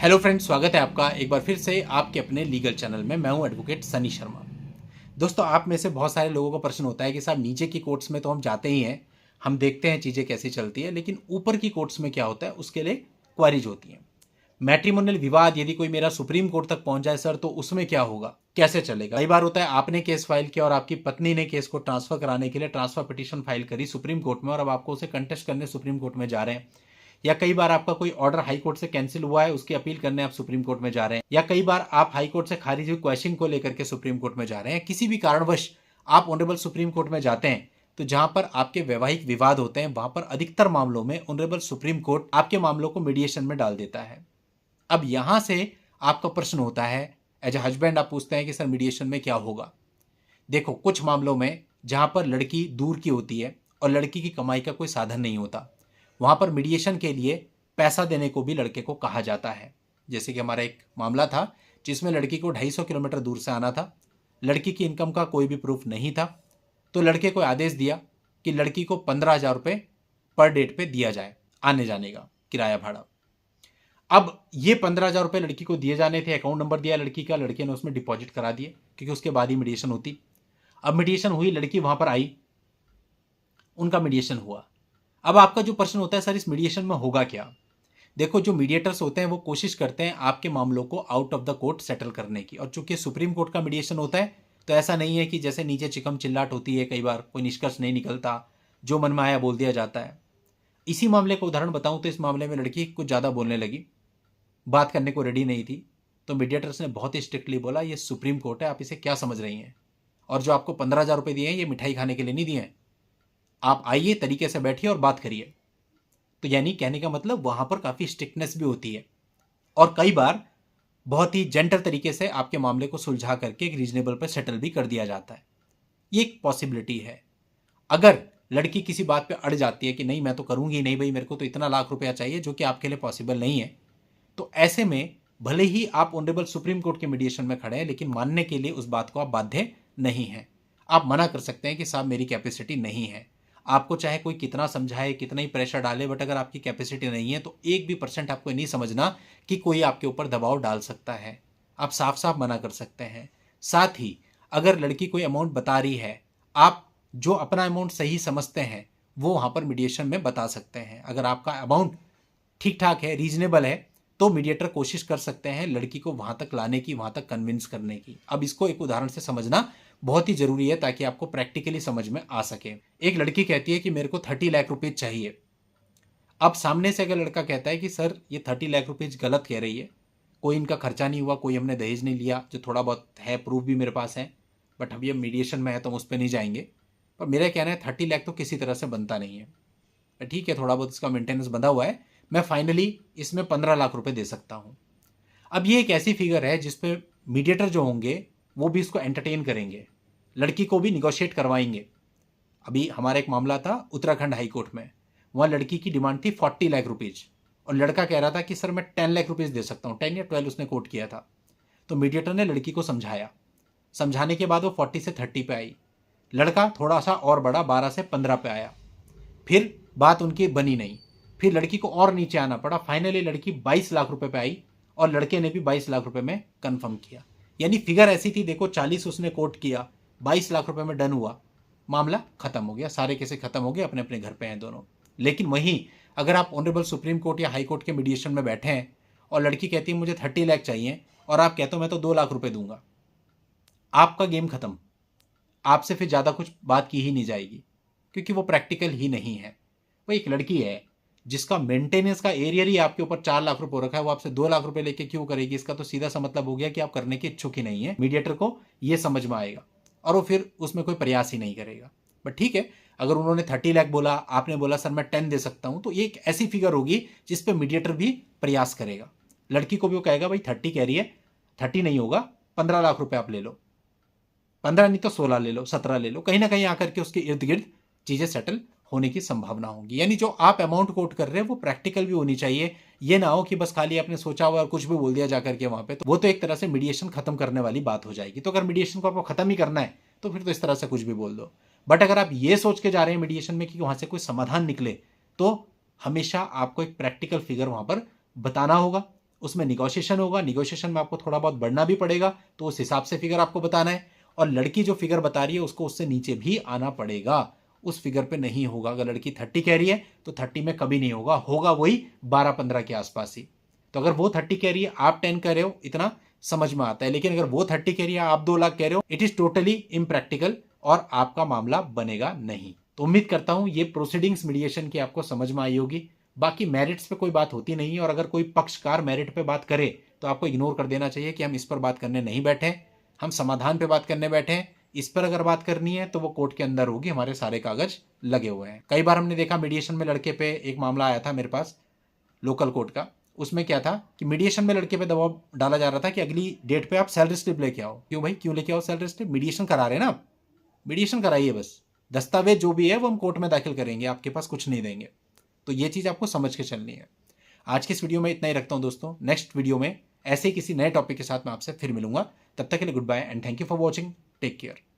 Hello friends, स्वागत है आपका एक बार फिर से आपके अपने लीगल चैनल में। मैं हूं एडवोकेट सनी शर्मा। दोस्तों, आप में से बहुत सारे लोगों का प्रश्न होता है कि साहब नीचे की कोर्ट्स में तो हम जाते ही हैं, हम देखते हैं चीज़ें कैसी चलती है, लेकिन ऊपर की कोर्ट्स में क्या होता है उसके लिए क्वारीज होती हैं। मैट्रिमोनियल विवाद यदि कोई मेरा सुप्रीम कोर्ट तक पहुंच जाए सर, तो उसमें क्या होगा, कैसे चलेगा। कई बार होता है आपने केस फाइल किया और आपकी पत्नी ने केस को ट्रांसफर कराने के लिए ट्रांसफर पिटीशन फाइल करी सुप्रीम कोर्ट में, और अब आपको उसे कंटेस्ट करने सुप्रीम कोर्ट में जा रहे हैं। या कई बार आपका कोई ऑर्डर हाई कोर्ट से कैंसिल हुआ है, उसकी अपील करने आप सुप्रीम कोर्ट में जा रहे हैं। या कई बार आप हाई कोर्ट से खारिज हुई क्वेश्चन को लेकर के सुप्रीम कोर्ट में जा रहे हैं। किसी भी कारणवश आप ऑनरेबल सुप्रीम कोर्ट में जाते हैं, तो जहां पर आपके वैवाहिक विवाद होते हैं, वहां पर अधिकतर मामलों में ऑनरेबल सुप्रीम कोर्ट आपके मामलों को मीडिएशन में डाल देता है। अब यहां से आपका प्रश्न होता है, एज ए हस्बैंड आप पूछते हैं कि सर मीडिएशन में क्या होगा। देखो, कुछ मामलों में जहां पर लड़की दूर की होती है और लड़की की कमाई का कोई साधन नहीं होता, वहां पर मीडिएशन के लिए पैसा देने को भी लड़के को कहा जाता है। जैसे कि हमारा एक मामला था जिसमें लड़की को 250 किलोमीटर दूर से आना था, लड़की की इनकम का कोई भी प्रूफ नहीं था, तो लड़के को आदेश दिया कि लड़की को 15,000 रुपये पर डेट पे दिया जाए, आने जाने का किराया भाड़ा। अब ये 15,000 रुपये लड़की को दिए जाने थे, अकाउंट नंबर दिया लड़की का, लड़के ने उसमें डिपॉजिट करा दिए क्योंकि उसके बाद ही मीडिएशन होती। अब मीडिएशन हुई, लड़की वहां पर आई, उनका मीडिएशन हुआ। अब आपका जो प्रश्न होता है सर, इस मीडिएशन में होगा क्या। देखो, जो मीडिएटर्स होते हैं वो कोशिश करते हैं आपके मामलों को out of the court settle करने की, और चूंकि सुप्रीम कोर्ट का मीडिएशन होता है तो ऐसा नहीं है कि जैसे नीचे चिकम चिल्लाट होती है, कई बार कोई निष्कर्ष नहीं निकलता, जो मन में आया बोल दिया जाता है। इसी मामले का उदाहरण बताऊं तो इस मामले में लड़की कुछ ज़्यादा बोलने लगी, बात करने को रेडी नहीं थी, तो मीडिएटर्स ने बहुत ही स्ट्रिक्टली बोला ये सुप्रीम कोर्ट है, आप इसे क्या समझ रही हैं, और जो आपको 15,000 रुपये दिए हैं ये मिठाई खाने के लिए नहीं दिए हैं, आप आइए, तरीके से बैठिए और बात करिए। तो यानी कहने का मतलब वहां पर काफ़ी स्ट्रिक्टनेस भी होती है, और कई बार बहुत ही जेंटल तरीके से आपके मामले को सुलझा करके एक रीजनेबल पर सेटल भी कर दिया जाता है। ये एक पॉसिबिलिटी है। अगर लड़की किसी बात पे अड़ जाती है कि नहीं मैं तो करूंगी नहीं भाई, मेरे को तो इतना लाख रुपया चाहिए, जो कि आपके लिए पॉसिबल नहीं है, तो ऐसे में भले ही आप ऑनरेबल सुप्रीम कोर्ट के मीडिएशन में खड़े हैं, लेकिन मानने के लिए उस बात को आप बाध्य नहीं हैं। आप मना कर सकते हैं कि साहब मेरी कैपेसिटी नहीं है। आपको चाहे कोई कितना समझाए, कितना ही प्रेशर डाले, बट अगर आपकी कैपेसिटी नहीं है तो 1% आपको नहीं समझना कि कोई आपके ऊपर दबाव डाल सकता है। आप साफ साफ मना कर सकते हैं। साथ ही अगर लड़की कोई अमाउंट बता रही है, आप जो अपना अमाउंट सही समझते हैं वो वहां पर मीडिएशन में बता सकते हैं। अगर आपका अमाउंट ठीक ठाक है, रीजनेबल है, तो मीडिएटर कोशिश कर सकते हैं लड़की को वहां तक लाने की, वहां तक कन्विंस करने की। अब इसको एक उदाहरण से समझना बहुत ही जरूरी है ताकि आपको प्रैक्टिकली समझ में आ सके। एक लड़की कहती है कि मेरे को 30 लाख रुपए चाहिए। अब सामने से अगर लड़का कहता है कि सर ये 30 लाख रुपीज गलत कह रही है, कोई इनका खर्चा नहीं हुआ, कोई हमने दहेज नहीं लिया, जो थोड़ा बहुत है प्रूफ भी मेरे पास है, बट अभी अब मीडिएशन में है तो हम उस पर नहीं जाएंगे, पर मेरा कहना है 30 लाख तो किसी तरह से बनता नहीं है। ठीक है, थोड़ा बहुत इसका मेंटेनेंस बंधा हुआ है, मैं फाइनली इसमें 15 लाख रुपए दे सकता हूं। अब ये एक ऐसी फिगर है जिसपे मीडिएटर जो होंगे वो भी इसको एंटरटेन करेंगे, लड़की को भी निगोशिएट करवाएंगे। अभी हमारा एक मामला था उत्तराखंड हाई कोर्ट में, वहां लड़की की डिमांड थी 40 लाख रुपीज, और लड़का कह रहा था कि सर मैं 10 लाख रुपीज दे सकता हूं, 10 या 12 उसने कोट किया था। तो मीडिएटर ने लड़की को समझाया, समझाने के बाद वो 40 से 30 पे आई, लड़का थोड़ा सा और बढ़ा, 12 से 15 पे आया, फिर बात उनकी बनी नहीं, फिर लड़की को और नीचे आना पड़ा, फाइनली लड़की 22 लाख रुपए पे आई और लड़के ने भी 22 लाख रुपए में कंफर्म किया। यानी फिगर ऐसी थी, देखो 40 उसने कोट किया, 22 लाख रुपए में डन हुआ, मामला खत्म हो गया, सारे केसेस खत्म हो गए, अपने अपने घर पे हैं दोनों। लेकिन वहीं अगर आप ऑनरेबल सुप्रीम कोर्ट या हाई कोर्ट के मीडिएशन में बैठे हैं और लड़की कहती है मुझे 30 लाख चाहिए, और आप कहते हो मैं तो 2 लाख रुपए दूंगा, आपका गेम खत्म। आपसे फिर ज्यादा कुछ बात की ही नहीं जाएगी, क्योंकि वो प्रैक्टिकल ही नहीं है। वो एक लड़की है जिसका मेंटेनेंस का एरियर ही आपके ऊपर 4 लाख रुपए रखा है, वो आपसे 2 लाख रुपए लेके क्यों करेगी। इसका तो सीधा सा मतलब हो गया कि आप करने के इच्छुक ही नहीं है। मीडिएटर को ये समझ में आएगा और वो फिर उसमें कोई प्रयास ही नहीं करेगा। बट ठीक है, अगर उन्होंने 30 लाख बोला, आपने बोला सर मैं 10 दे सकता हूं, तो ये एक ऐसी फिगर होगी जिसपे मीडिएटर भी प्रयास करेगा। लड़की को भी वो कहेगा भाई 30 कह रही है, 30 नहीं होगा, 15 लाख रुपए आप ले लो, 15 नहीं तो 16 ले लो, 17 ले लो, कहीं ना कहीं आकर के उसके इर्द गिर्द चीजें सेटल होने की संभावना होगी। यानी जो आप अमाउंट कोट कर रहे हैं वो प्रैक्टिकल भी होनी चाहिए। ये ना हो कि बस खाली आपने सोचा हुआ और कुछ भी बोल दिया जाकर के वहां पे, तो वो तो एक तरह से मीडिएशन खत्म करने वाली बात हो जाएगी। तो अगर मीडिएशन को आपको खत्म ही करना है तो फिर तो इस तरह से कुछ भी बोल दो। बट अगर आप ये सोच के जा रहे हैं मीडिएशन में कि वहां से कोई समाधान निकले, तो हमेशा आपको एक प्रैक्टिकल फिगर वहां पर बताना होगा उसमें निगोशिएशन होगा, निगोशिएशन में आपको थोड़ा बहुत बढ़ना भी पड़ेगा, तो उस हिसाब से फिगर आपको बताना है। और लड़की जो फिगर बता रही है उसको उससे नीचे भी आना पड़ेगा, उस फिगर पे नहीं होगा। अगर लड़की 30 कह रही है तो 30 में कभी नहीं होगा, होगा वही 12-15 के आसपास ही। तो अगर वो 30 कह रही है, आप 10 कह रहे हो, इतना समझ में आता है। लेकिन अगर वो 30 कह रही है, आप 2 लाख कह रहे हो, इट इज टोटली इम्प्रैक्टिकल और आपका मामला बनेगा नहीं। तो उम्मीद करता हूं ये प्रोसीडिंग्स मीडिएशन की आपको समझ में आई होगी। बाकी मेरिट्स पे कोई बात होती नहीं है, और अगर कोई पक्षकार मेरिट पे बात करे तो आपको इग्नोर कर देना चाहिए कि हम इस पर बात करने नहीं बैठे, हम समाधान पे बात करने बैठे हैं। इस पर अगर बात करनी है तो वो कोर्ट के अंदर होगी, हमारे सारे कागज लगे हुए हैं। कई बार हमने देखा मीडिएशन में लड़के पे एक मामला आया था मेरे पास लोकल कोर्ट का। उसमें क्या था कि मीडिएशन में लड़के पे दबाव डाला जा रहा था कि अगली डेट पे आप सैलरी स्लिप लेके आओ। क्यों भाई, क्यों लेके आओ सैलरी स्लिप? मीडिएशन करा रहे हैं ना आप, मीडिएशन कराइए, बस दस्तावेज जो भी है वो हम कोर्ट में दाखिल करेंगे, आपके पास कुछ नहीं देंगे। तो ये चीज़ आपको समझ के चलनी है। आज की इस वीडियो में इतना ही रखता हूं दोस्तों। नेक्स्ट वीडियो में ऐसे किसी नए टॉपिक के साथ मैं आपसे फिर मिलूंगा। तब तक के लिए goodbye and thank you for watching. Take care.